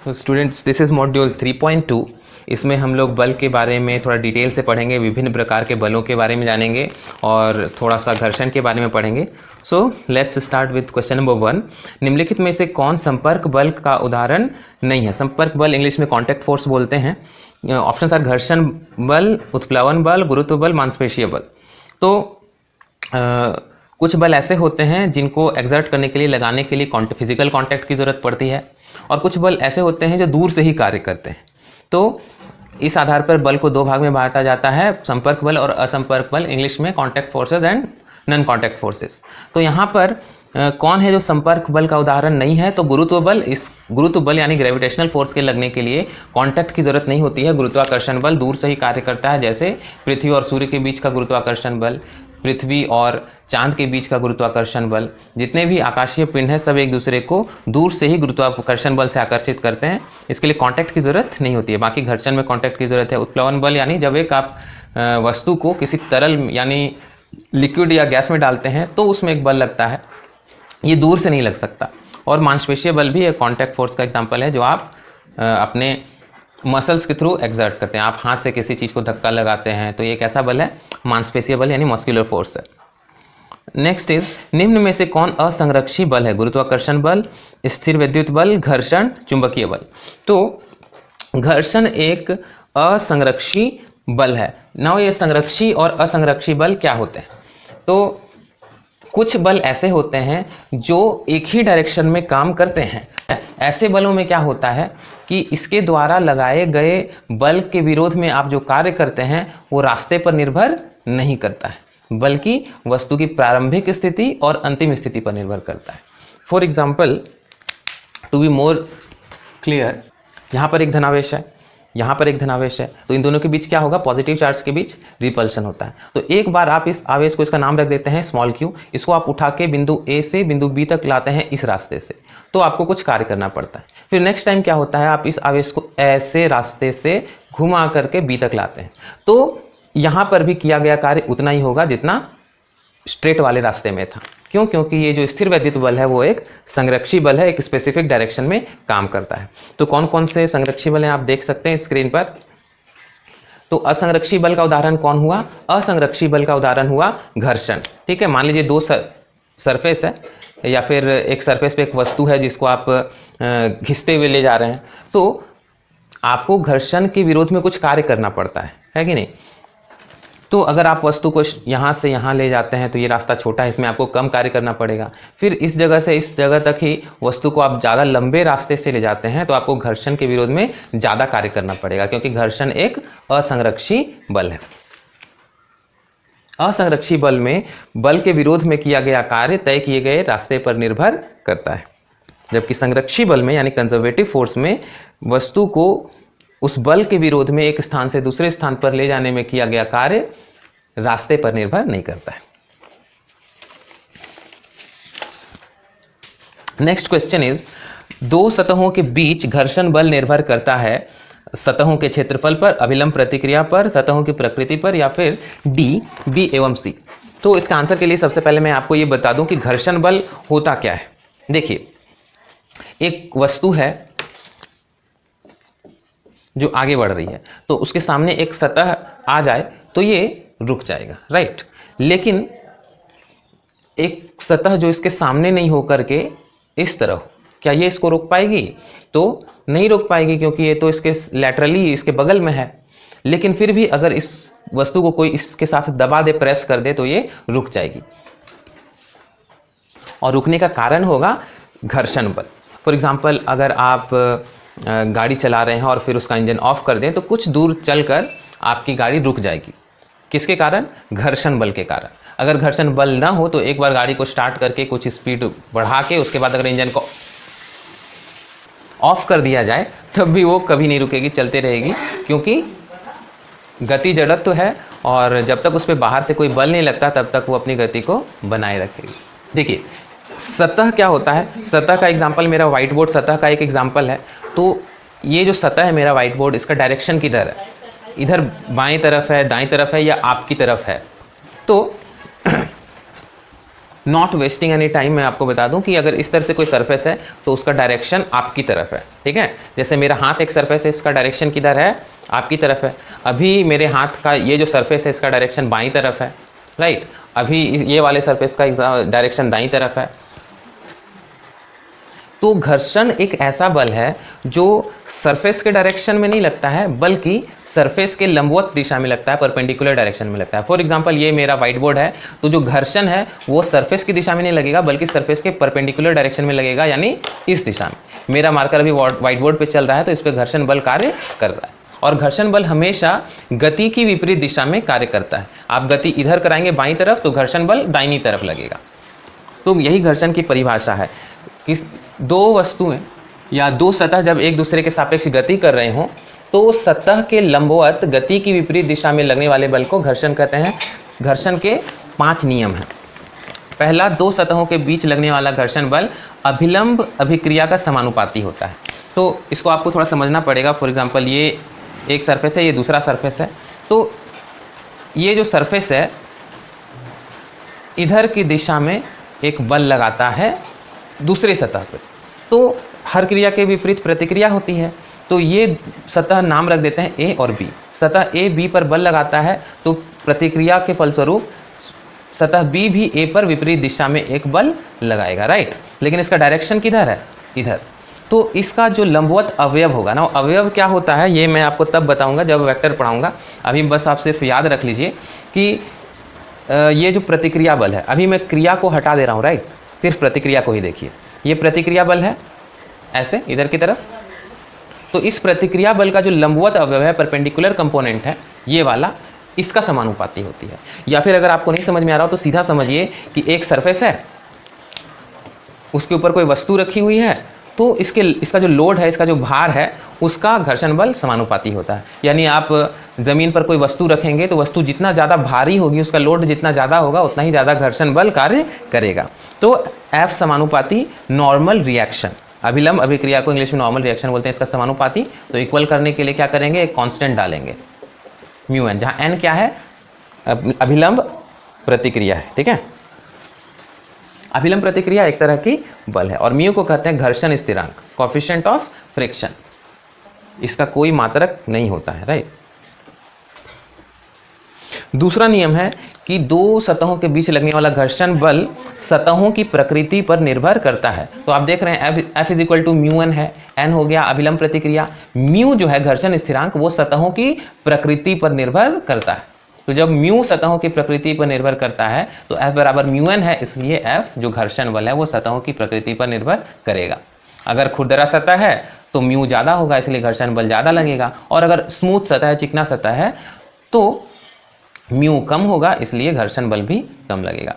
Students, this is module 3.2। इसमें हम लोग बल के बारे में थोड़ा डिटेल से पढ़ेंगे, विभिन्न प्रकार के बलों के बारे में जानेंगे और थोड़ा सा घर्षण के बारे में पढ़ेंगे। So let's start with question number 1। निम्नलिखित में से कौन संपर्क बल का उदाहरण नहीं है? संपर्क बल इंग्लिश में कॉन्टैक्ट फोर्स बोलते हैं। ऑप्शंस आर घर्षण बल, उत्प्लवन बल, गुरुत्व बल, मांसपेशीय बल। तो कुछ बल ऐसे होते हैं जिनको एक्सर्ट करने के लिए, लगाने के लिए फिजिकल कांटेक्ट की ज़रूरत पड़ती है, और कुछ बल ऐसे होते हैं जो दूर से ही कार्य करते हैं। तो इस आधार पर बल को दो भाग में बांटा जाता है, संपर्क बल और असंपर्क बल, इंग्लिश में contact forces and non contact forces. तो यहाँ पर कौन है जो संपर्क बल का उदाहरण नहीं है? तो गुरुत्व बल। इस गुरुत्व बल यानी ग्रेविटेशनल फोर्स के लगने के लिए कांटेक्ट की जरूरत नहीं होती है। गुरुत्वाकर्षण बल दूर से ही कार्य करता है, जैसे पृथ्वी और सूर्य के बीच का गुरुत्वाकर्षण बल, पृथ्वी और चांद के बीच का गुरुत्वाकर्षण बल, जितने भी आकाशीय पिंड हैं सब एक दूसरे को दूर से ही गुरुत्वाकर्षण बल से आकर्षित करते हैं। इसके लिए कांटेक्ट की जरूरत नहीं होती है। बाकी घर्षण में कांटेक्ट की जरूरत है। उत्प्लवन बल यानी जब एक आप वस्तु को किसी तरल यानी लिक्विड या गैस में डालते हैं तो उसमें एक बल लगता है, ये दूर से नहीं लग सकता। और मांसपेशीय बल भी एक कॉन्टैक्ट फोर्स का एग्जाम्पल है, जो आप अपने मसल्स के थ्रू एक्सर्ट करते हैं। आप हाथ से किसी चीज़ को धक्का लगाते हैं तो ये कैसा बल है? मांसपेशीय बल यानी मस्कुलर फोर्स है। नेक्स्ट इज, निम्न में से कौन असंरक्षी बल है? गुरुत्वाकर्षण बल, स्थिर विद्युत बल, घर्षण, चुंबकीय बल। तो घर्षण एक असंरक्षी बल है। नाउ ये संरक्षी और असंरक्षी बल क्या होते हैं? तो कुछ बल ऐसे होते हैं जो एक ही डायरेक्शन में काम करते हैं। ऐसे बलों में क्या होता है कि इसके द्वारा लगाए गए बल के विरोध में आप जो कार्य करते हैं वो रास्ते पर निर्भर नहीं करता है, बल्कि वस्तु की प्रारंभिक स्थिति और अंतिम स्थिति पर निर्भर करता है। For example, to be more clear, यहाँ पर एक धनावेश है, यहाँ पर एक धनावेश है, तो इन दोनों के बीच क्या होगा? पॉजिटिव चार्ज के बीच रिपल्शन होता है। तो एक बार आप इस आवेश को, इसका नाम रख देते हैं स्मॉल q, इसको आप उठा के बिंदु A से बिंदु B तक लाते हैं इस रास्ते से, तो आपको कुछ कार्य करना पड़ता है। फिर नेक्स्ट टाइम क्या होता है, आप इस आवेश को ऐसे रास्ते से घुमा करके B तक लाते हैं, तो यहाँ पर भी किया गया कार्य उतना ही होगा जितना स्ट्रेट वाले रास्ते में था। क्यों? क्योंकि ये जो स्थिर वैद्युत बल है वो एक संरक्षी बल है, एक स्पेसिफिक डायरेक्शन में काम करता है। तो कौन कौन से संरक्षी बल हैं आप देख सकते हैं स्क्रीन पर। तो असंरक्षी बल का उदाहरण कौन हुआ? असंरक्षी बल का उदाहरण हुआ घर्षण। ठीक है, मान लीजिए दो सरफेस है, या फिर एक सरफेस पे एक वस्तु है जिसको आप घिसते हुए ले जा रहे हैं, तो आपको घर्षण के विरोध में कुछ कार्य करना पड़ता है कि नहीं? तो अगर आप वस्तु को यहाँ से यहाँ ले जाते हैं तो ये रास्ता छोटा है, इसमें आपको कम कार्य करना पड़ेगा। फिर इस जगह से इस जगह तक ही वस्तु को आप ज़्यादा लंबे रास्ते से ले जाते हैं तो आपको घर्षण के विरोध में ज़्यादा कार्य करना पड़ेगा, क्योंकि घर्षण एक असंरक्षी बल है। असंरक्षी बल में बल के विरोध में किया गया कार्य तय किए गए रास्ते पर निर्भर करता है, जबकि संरक्षी बल में यानी कंजर्वेटिव फोर्स में वस्तु को उस बल के विरोध में एक स्थान से दूसरे स्थान पर ले जाने में किया गया कार्य रास्ते पर निर्भर नहीं करता है। नेक्स्ट क्वेश्चन इज, दो सतहों के बीच घर्षण बल निर्भर करता है सतहों के क्षेत्रफल पर, अभिलंब प्रतिक्रिया पर, सतहों की प्रकृति पर, या फिर डी, बी एवं सी। तो इसका आंसर के लिए सबसे पहले मैं आपको यह बता दूं कि घर्षण बल होता क्या है। देखिए, एक वस्तु है जो आगे बढ़ रही है, तो उसके सामने एक सतह आ जाए तो ये रुक जाएगा, राइट। लेकिन एक सतह जो इसके सामने नहीं होकर के इस तरह, क्या ये इसको रोक पाएगी? तो नहीं रोक पाएगी, क्योंकि ये तो इसके लैटरली इसके बगल में है। लेकिन फिर भी अगर इस वस्तु को कोई इसके साथ दबा दे, प्रेस कर दे, तो ये रुक जाएगी, और रुकने का कारण होगा घर्षण बल। फॉर एग्जाम्पल, अगर आप गाड़ी चला रहे हैं और फिर उसका इंजन ऑफ कर दें तो कुछ दूर चलकर आपकी गाड़ी रुक जाएगी। किसके कारण? घर्षण बल के कारण। अगर घर्षण बल ना हो तो एक बार गाड़ी को स्टार्ट करके कुछ स्पीड बढ़ा के उसके बाद अगर इंजन को ऑफ कर दिया जाए तब भी वो कभी नहीं रुकेगी, चलते रहेगी, क्योंकि गति जड़त्व है, और जब तक उस पर बाहर से कोई बल नहीं लगता तब तक वो अपनी गति को बनाए रखेगी। देखिए, सतह क्या होता है? सतह का एग्जाम्पल मेरा व्हाइट बोर्ड सतह का एक एग्जाम्पल है। तो ये जो सतह है मेरा व्हाइट बोर्ड, इसका डायरेक्शन किधर है? इधर बाएं तरफ है, दाएं तरफ है, या आपकी तरफ है? तो नॉट वेस्टिंग एनी टाइम मैं आपको बता दूं कि अगर इस तरह से कोई सरफेस है तो उसका डायरेक्शन आपकी तरफ है, ठीक है। जैसे मेरा हाथ एक सरफेस है, इसका डायरेक्शन किधर है, आपकी तरफ है। अभी मेरे हाथ का ये जो सरफेस है इसका डायरेक्शन बाईं तरफ है, राइट। अभी ये वाले सरफेस का डायरेक्शन दाईं तरफ है। तो घर्षण एक ऐसा बल है जो सरफेस के डायरेक्शन में नहीं लगता है, बल्कि सरफेस के लंबवत दिशा में लगता है, परपेंडिकुलर डायरेक्शन में लगता है। फॉर एग्जांपल ये मेरा व्हाइट बोर्ड है, तो जो घर्षण है वो सरफेस की दिशा में नहीं लगेगा, बल्कि सरफेस के परपेंडिकुलर डायरेक्शन में लगेगा, यानी इस दिशा में। मेरा मार्कर अभी व्हाइट बोर्ड पे चल रहा है, तो इस पर घर्षण बल कार्य कर रहा है। और घर्षण बल हमेशा गति की विपरीत दिशा में कार्य करता है। आप गति इधर कराएंगे बाईं तरफ, तो घर्षण बल दाहिनी तरफ लगेगा। तो यही घर्षण की परिभाषा है कि दो वस्तुएं या दो सतह जब एक दूसरे के सापेक्ष गति कर रहे हों, तो सतह के लंबवत गति की विपरीत दिशा में लगने वाले बल को घर्षण कहते हैं। घर्षण के 5 नियम हैं। पहला, दो सतहों के बीच लगने वाला घर्षण बल अभिलंब अभिक्रिया का समानुपाती होता है। तो इसको आपको थोड़ा समझना पड़ेगा। फॉर एग्जांपल ये एक सरफेस है, ये दूसरा सरफेस है। तो ये जो सरफेस है इधर की दिशा में एक बल लगाता है दूसरे सतह पे, तो हर क्रिया के विपरीत प्रतिक्रिया होती है। तो ये सतह नाम रख देते हैं ए और बी। सतह ए बी पर बल लगाता है, तो प्रतिक्रिया के फलस्वरूप सतह बी भी ए पर विपरीत दिशा में एक बल लगाएगा, राइट। लेकिन इसका डायरेक्शन किधर है, इधर। तो इसका जो लंबवत अवयव होगा ना, अवयव क्या होता है ये मैं आपको तब बताऊंगा जब वेक्टर पढ़ाऊंगा। अभी बस आप सिर्फ याद रख लीजिए कि ये जो प्रतिक्रिया बल है, अभी मैं क्रिया को हटा दे रहा हूँ, राइट। सिर्फ प्रतिक्रिया को ही देखिए। ये प्रतिक्रिया बल है ऐसे इधर की तरफ। तो इस प्रतिक्रिया बल का जो लंबवत अवयव है, परपेंडिकुलर कंपोनेंट है, ये वाला, इसका समानुपाती होती है। या फिर अगर आपको नहीं समझ में आ रहा हो तो सीधा समझिए कि एक सरफेस है, उसके ऊपर कोई वस्तु रखी हुई है, तो इसका जो लोड है, इसका जो भार है, उसका घर्षण बल समानुपाती होता है। यानी आप ज़मीन पर कोई वस्तु रखेंगे तो वस्तु जितना ज़्यादा भारी होगी, उसका लोड जितना ज़्यादा होगा, उतना ही ज़्यादा घर्षण बल कार्य करेगा। तो F समानुपाती नॉर्मल रिएक्शन, अभिलंब अभिक्रिया को इंग्लिश में नॉर्मल रिएक्शन बोलते हैं, इसका समानुपाती। तो इक्वल करने के लिए क्या करेंगे, एक कांस्टेंट डालेंगे म्यू एन, जहाँ एन क्या है, अभिलंब प्रतिक्रिया है, ठीक है। अभिलंब प्रतिक्रिया एक तरह की बल है, और म्यू को कहते हैं घर्षण स्थिरांक, कोएफिशिएंट ऑफ फ्रिक्शन। इसका कोई मात्रक नहीं होता है, राइट। दूसरा नियम है कि दो सतहों के बीच लगने वाला घर्षण बल सतहों की प्रकृति पर निर्भर करता है। तो आप देख रहे हैं F is equal to mu N है, एन हो गया अभिलंब प्रतिक्रिया, म्यू जो है घर्षण स्थिरांक, वो सतहों की प्रकृति पर निर्भर करता है। तो जब म्यू सतहों की प्रकृति पर निर्भर करता है तो F बराबर म्यू एन है, इसलिए F जो घर्षण बल है वो सतहों की प्रकृति पर निर्भर करेगा। अगर खुरदरा सतह है तो म्यू ज़्यादा होगा, इसलिए घर्षण बल ज़्यादा लगेगा। और अगर स्मूथ सतह है, चिकना सतह है, तो म्यू कम होगा, इसलिए घर्षण बल भी कम लगेगा।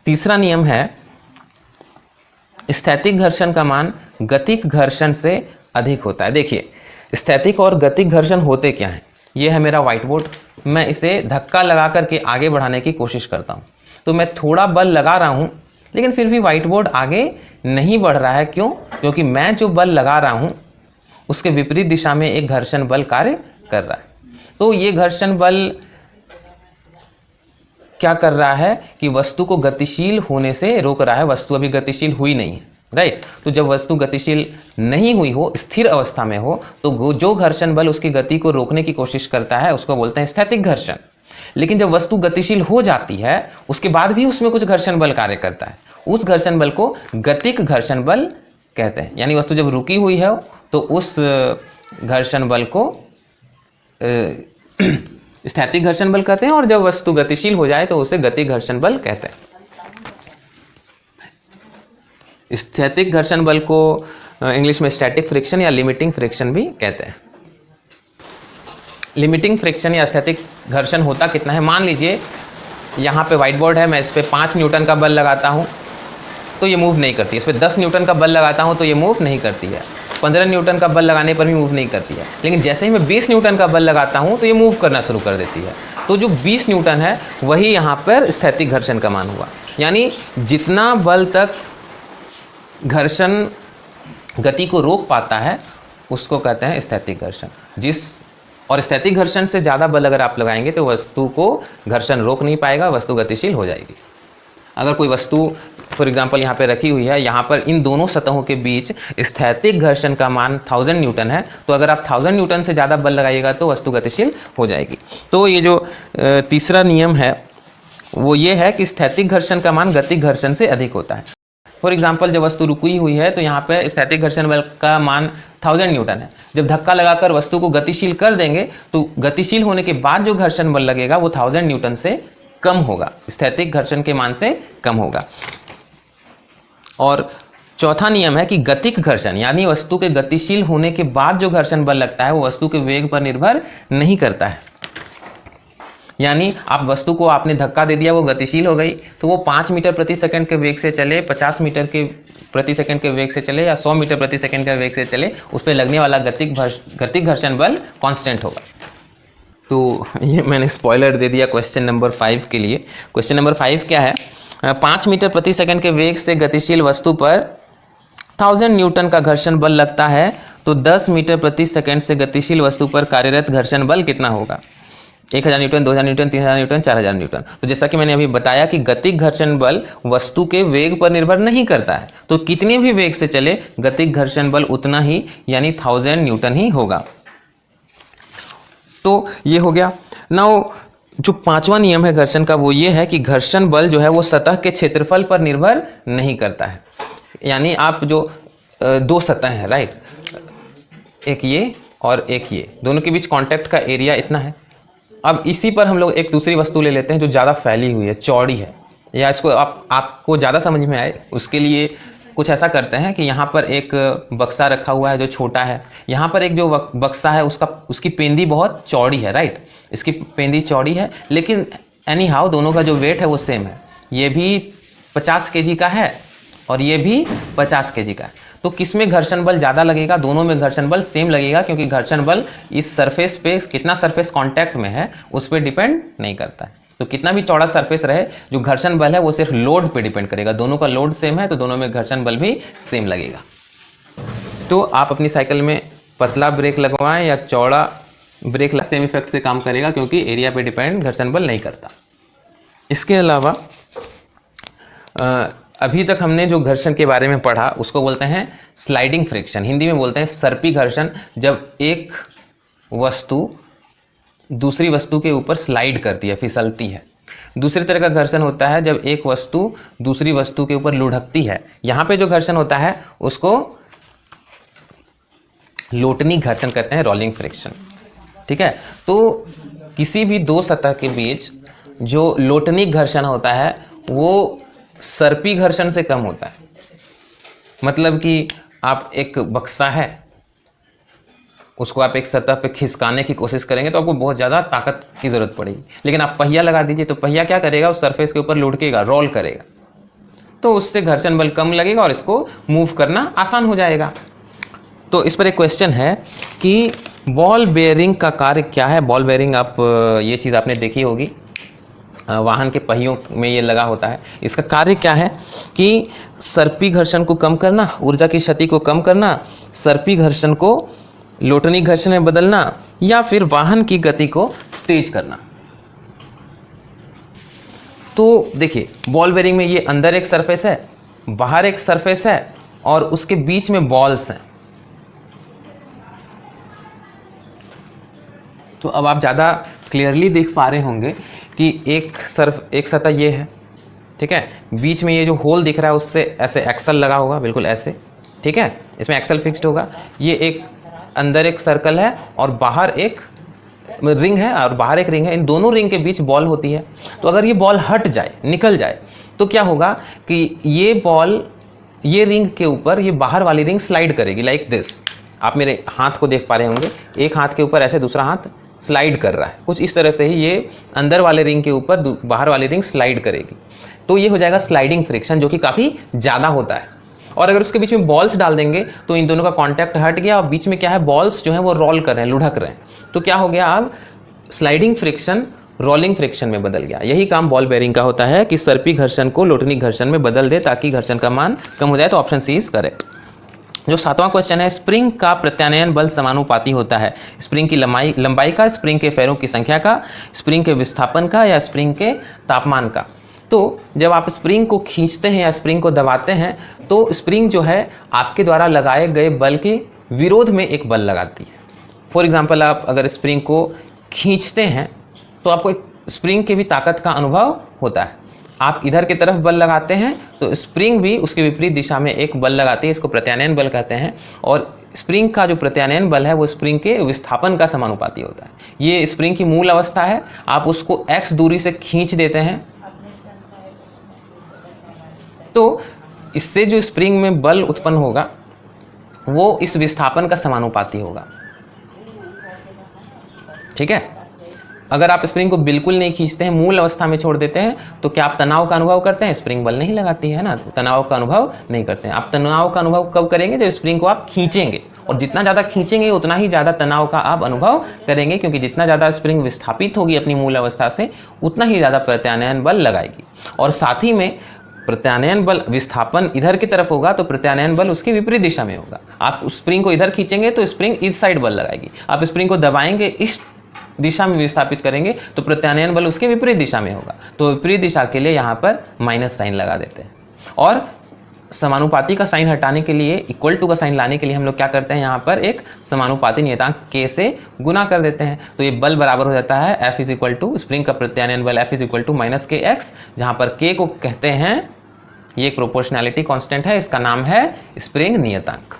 तीसरा नियम है, स्थैतिक घर्षण का मान गतिक घर्षण से अधिक होता है। देखिए, स्थैतिक और गतिक घर्षण होते क्या हैं। ये है मेरा व्हाइट बोर्ड, मैं इसे धक्का लगा करके आगे बढ़ाने की कोशिश करता हूँ, तो मैं थोड़ा बल लगा रहा हूँ, लेकिन फिर भी व्हाइट बोर्ड आगे नहीं बढ़ रहा है। क्यों? क्योंकि मैं जो बल लगा रहा हूँ उसके विपरीत दिशा में एक घर्षण बल कार्य कर रहा है। तो ये घर्षण बल क्या कर रहा है कि वस्तु को गतिशील होने से रोक रहा है। वस्तु अभी गतिशील हुई नहीं है, राइट। तो जब वस्तु गतिशील नहीं हुई हो, स्थिर अवस्था में हो, तो जो घर्षण बल उसकी गति को रोकने की कोशिश करता है उसको बोलते हैं स्थैतिक घर्षण। लेकिन जब वस्तु गतिशील हो जाती है उसके बाद भी उसमें कुछ घर्षण बल कार्य करता है, उस घर्षण बल को गतिक घर्षण बल कहते हैं। यानी वस्तु जब रुकी हुई है तो उस घर्षण बल को स्थैतिक घर्षण बल कहते हैं, और जब वस्तु गतिशील हो जाए तो उसे गतिक घर्षण बल कहते हैं। स्थैतिक घर्षण बल को इंग्लिश में स्टैटिक फ्रिक्शन या लिमिटिंग फ्रिक्शन भी कहते हैं। लिमिटिंग फ्रिक्शन या स्थैतिक घर्षण होता कितना है, मान लीजिए यहाँ पे व्हाइट बोर्ड है, मैं इस पर 5 न्यूटन का बल लगाता हूँ तो ये मूव नहीं करती है। इस पर 10 न्यूटन का बल लगाता हूँ तो ये मूव नहीं करती है। 15 न्यूटन का बल लगाने पर भी मूव नहीं करती है। लेकिन जैसे ही मैं 20 न्यूटन का बल लगाता हूँ तो ये मूव करना शुरू कर देती है। तो जो 20 न्यूटन है वही यहाँ पर स्थैतिक घर्षण का मान हुआ। यानी जितना बल तक घर्षण गति को रोक पाता है उसको कहते हैं स्थैतिक घर्षण। जिस और स्थैतिक घर्षण से ज़्यादा बल अगर आप लगाएंगे तो वस्तु को घर्षण रोक नहीं पाएगा, वस्तु गतिशील हो जाएगी। अगर कोई वस्तु फॉर एग्जांपल यहाँ पे रखी हुई है, यहाँ पर इन दोनों सतहों के बीच स्थैतिक घर्षण का मान 1000 न्यूटन है, तो अगर आप 1000 न्यूटन से ज़्यादा बल लगाइएगा तो वस्तु गतिशील हो जाएगी। तो ये जो तीसरा नियम है वो ये है कि स्थैतिक घर्षण का मान गतिक घर्षण से अधिक होता है। फॉर एग्जाम्पल जब वस्तु रुकी हुई है तो यहाँ पे स्थैतिक घर्षण बल का मान 1000 न्यूटन है। जब धक्का लगाकर वस्तु को गतिशील कर देंगे तो गतिशील होने के बाद जो घर्षण बल लगेगा वो 1000 न्यूटन से कम होगा, स्थैतिक घर्षण के मान से कम होगा। और चौथा नियम है कि गतिक घर्षण यानी वस्तु के गतिशील होने के बाद जो घर्षण बल लगता है वो वस्तु के वेग पर निर्भर नहीं करता है। यानी आप वस्तु को आपने धक्का दे दिया, वो गतिशील हो गई, तो वो 5 मीटर प्रति सेकंड के वेग से चले, 50 मीटर के प्रति सेकंड के वेग से चले या 100 मीटर प्रति सेकंड के वेग से चले, उस पर लगने वाला गतिक घर्षण बल कांस्टेंट होगा। तो ये मैंने स्पॉइलर दे दिया क्वेश्चन नंबर 5 के लिए। क्वेश्चन नंबर 5 क्या है? 5 मीटर प्रति सेकंड के वेग से गतिशील वस्तु पर 1000 न्यूटन का घर्षण बल लगता है, तो 10 मीटर प्रति सेकंड से गतिशील वस्तु पर कार्यरत घर्षण बल कितना होगा? 1000 न्यूटन, 2000 न्यूटन, 3000 न्यूटन, 4000 न्यूटन। तो जैसा कि मैंने अभी बताया कि गतिक घर्षण बल वस्तु के वेग पर निर्भर नहीं करता है, तो कितने भी वेग से चले गतिक घर्षण बल उतना ही यानी 1000 न्यूटन ही होगा। तो ये हो गया। नाउ जो पांचवा नियम है घर्षण का वो ये है कि घर्षण बल जो है वो सतह के क्षेत्रफल पर निर्भर नहीं करता है। यानी आप जो दो सतह हैं, राइट, एक ये और एक ये, दोनों के बीच कांटेक्ट का एरिया इतना है। अब इसी पर हम लोग एक दूसरी वस्तु ले लेते हैं जो ज़्यादा फैली हुई है, चौड़ी है, या इसको आपको ज़्यादा समझ में आए उसके लिए कुछ ऐसा करते हैं कि यहाँ पर एक बक्सा रखा हुआ है जो छोटा है, यहाँ पर एक जो बक्सा है उसकी पेंदी बहुत चौड़ी है, राइट, इसकी पेंदी चौड़ी है, लेकिन एनी हाउ दोनों का जो वेट है वो सेम है। ये भी 50 kg का है और ये भी 50 kg का है। तो किस में घर्षण बल ज़्यादा लगेगा? दोनों में घर्षण बल सेम लगेगा, क्योंकि घर्षण बल इस सरफेस पे कितना सरफेस कांटेक्ट में है उस पर डिपेंड नहीं करता है। तो कितना भी चौड़ा सरफेस रहे, जो घर्षण बल है वो सिर्फ लोड पे डिपेंड करेगा। दोनों का लोड सेम है तो दोनों में घर्षण बल भी सेम लगेगा। तो आप अपनी साइकिल में पतला ब्रेक लगवाएं या चौड़ा ब्रेक, सेम इफेक्ट से काम करेगा, क्योंकि एरिया पे डिपेंड घर्षण बल नहीं करता। इसके अलावा अभी तक हमने जो घर्षण के बारे में पढ़ा उसको बोलते हैं स्लाइडिंग फ्रिक्शन, हिंदी में बोलते हैं सर्पी घर्षण। जब एक वस्तु दूसरी वस्तु के ऊपर स्लाइड करती है, फिसलती है। दूसरी तरह का घर्षण होता है जब एक वस्तु दूसरी वस्तु के ऊपर लुढ़कती है। यहाँ पे जो घर्षण होता है उसको लोटनी घर्षण कहते हैं, रोलिंग फ्रिक्शन, ठीक है। तो किसी भी दो सतह के बीच जो लोटनी घर्षण होता है वो सर्पी घर्षण से कम होता है। मतलब कि आप एक बक्सा है, उसको आप एक सतह पे खिसकाने की कोशिश करेंगे तो आपको बहुत ज़्यादा ताकत की ज़रूरत पड़ेगी, लेकिन आप पहिया लगा दीजिए तो पहिया क्या करेगा, उस सरफेस के ऊपर लुढ़केगा, रोल करेगा, तो उससे घर्षण बल कम लगेगा और इसको मूव करना आसान हो जाएगा। तो इस पर एक क्वेश्चन है कि बॉल बेयरिंग का कार्य क्या है। बॉल बेयरिंग आप ये चीज़ आपने देखी होगी, वाहन के पहियों में ये लगा होता है। इसका कार्य क्या है कि सर्पी घर्षण को कम करना, ऊर्जा की क्षति को कम करना, सर्पी घर्षण को लोटनी घर्षण में बदलना, या फिर वाहन की गति को तेज करना। तो देखिए बॉल बेयरिंग में ये अंदर एक सरफेस है, बाहर एक सरफेस है और उसके बीच में बॉल्स हैं। तो अब आप ज़्यादा क्लियरली देख पा रहे होंगे कि एक सतह ये है, ठीक है, बीच में ये जो होल दिख रहा है उससे ऐसे एक्सल लगा होगा, बिल्कुल ऐसे, ठीक है, इसमें एक्सल फिक्स्ड होगा। ये एक अंदर एक सर्कल है और बाहर एक रिंग है और बाहर एक रिंग है, इन दोनों रिंग के बीच बॉल होती है। तो अगर ये बॉल हट जाए, निकल जाए, तो क्या होगा कि ये बॉल ये रिंग के ऊपर ये बाहर वाली रिंग स्लाइड करेगी, लाइक दिस। आप मेरे हाथ को देख पा रहे होंगे, एक हाथ के ऊपर ऐसे दूसरा हाथ स्लाइड कर रहा है, कुछ इस तरह से ही ये अंदर वाले रिंग के ऊपर बाहर वाली रिंग स्लाइड करेगी। तो ये हो जाएगा स्लाइडिंग फ्रिक्शन, जो कि काफ़ी ज़्यादा होता है। और अगर उसके बीच में बॉल्स डाल देंगे तो इन दोनों का कांटेक्ट हट गया और बीच में क्या है, बॉल्स जो है वो रोल कर रहे हैं, लुढ़क रहे हैं। तो क्या हो गया, अब स्लाइडिंग फ्रिक्शन रोलिंग फ्रिक्शन में बदल गया। यही काम बॉल बेयरिंग का होता है कि सर्पी घर्षण को लोटनी घर्षण में बदल दे ताकि घर्षण का मान कम हो जाए। तो ऑप्शन सी इज करेक्ट। जो 7वां क्वेश्चन है, स्प्रिंग का प्रत्यानयन बल समानुपाती होता है स्प्रिंग की लंबाई का, स्प्रिंग के फेरों की संख्या का, स्प्रिंग के विस्थापन का या स्प्रिंग के तापमान का। तो जब आप स्प्रिंग को खींचते हैं या स्प्रिंग को दबाते हैं तो स्प्रिंग जो है आपके द्वारा लगाए गए बल के विरोध में एक बल लगाती है। फॉर एग्जाम्पल, आप अगर स्प्रिंग को खींचते हैं तो आपको एक स्प्रिंग की भी ताकत का अनुभव होता है। आप इधर की तरफ बल लगाते हैं तो स्प्रिंग भी उसके विपरीत दिशा में एक बल लगाती है, इसको प्रत्यानयन बल कहते हैं। और स्प्रिंग का जो प्रत्यानयन बल है वो स्प्रिंग के विस्थापन का समानुपाती होता है। ये स्प्रिंग की मूल अवस्था है, आप उसको x दूरी से खींच देते हैं तो इससे जो स्प्रिंग में बल उत्पन्न होगा वो इस विस्थापन का समानुपाती होगा। ठीक है, अगर आप स्प्रिंग को बिल्कुल नहीं खींचते हैं, मूल अवस्था में छोड़ देते हैं, तो क्या आप तनाव का अनुभव करते हैं? स्प्रिंग बल नहीं लगाती है ना, तनाव का अनुभव नहीं करते हैं। आप तनाव का अनुभव कब करेंगे? जब स्प्रिंग को आप खींचेंगे, और जितना ज़्यादा खींचेंगे उतना ही ज़्यादा तनाव का आप अनुभव करेंगे, क्योंकि जितना ज़्यादा स्प्रिंग विस्थापित होगी अपनी मूल अवस्था से उतना ही ज़्यादा प्रत्यानयन बल लगाएगी। और साथ ही में प्रत्यानयन बल, विस्थापन इधर की तरफ होगा तो प्रत्यानयन बल उसके विपरीत दिशा में होगा। आप स्प्रिंग को इधर खींचेंगे तो स्प्रिंग इस साइड बल लगाएगी, आप स्प्रिंग को दबाएंगे इस दिशा में विस्थापित करेंगे तो प्रत्यानयन बल उसके विपरीत दिशा में होगा। तो विपरीत दिशा के लिए यहाँ पर माइनस साइन लगा देते हैं, और समानुपाती का साइन हटाने के लिए, इक्वल टू का साइन लाने के लिए हम लोग क्या करते हैं, यहाँ पर एक समानुपाती नियतांक k से गुना कर देते हैं। तो ये बल बराबर हो जाता है F is equal to, spring का प्रत्यानयन बल F is equal to minus kx, जहाँ पर k को कहते हैं, ये एक प्रोपोर्शनैलिटी कांस्टेंट है, इसका नाम है स्प्रिंग नियतांक।